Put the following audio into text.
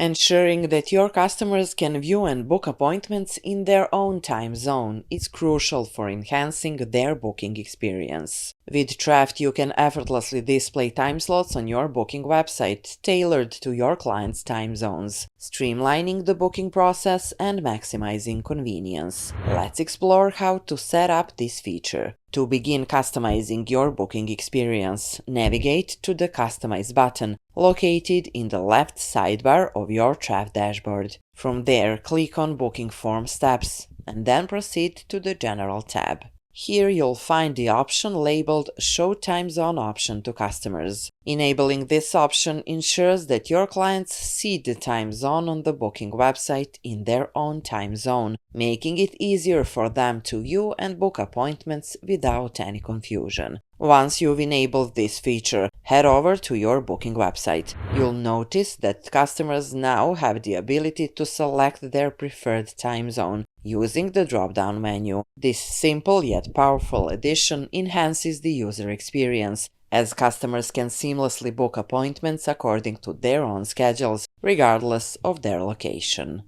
Ensuring that your customers can view and book appointments in their own time zone is crucial for enhancing their booking experience. With Trafft, you can effortlessly display time slots on your booking website tailored to your clients' time zones, streamlining the booking process and maximizing convenience. Let's explore how to set up this feature. To begin customizing your booking experience, navigate to the Customize button located in the left sidebar of your Trafft dashboard. From there, click on Booking Form Steps and then proceed to the General tab. Here you'll find the option labeled Show Time Zone option to customers. Enabling this option ensures that your clients see the time zone on the booking website in their own time zone, making it easier for them to view and book appointments without any confusion. Once you've enabled this feature, head over to your booking website. You'll notice that customers now have the ability to select their preferred time zone using the drop-down menu. This simple yet powerful addition enhances the user experience, as customers can seamlessly book appointments according to their own schedules, regardless of their location.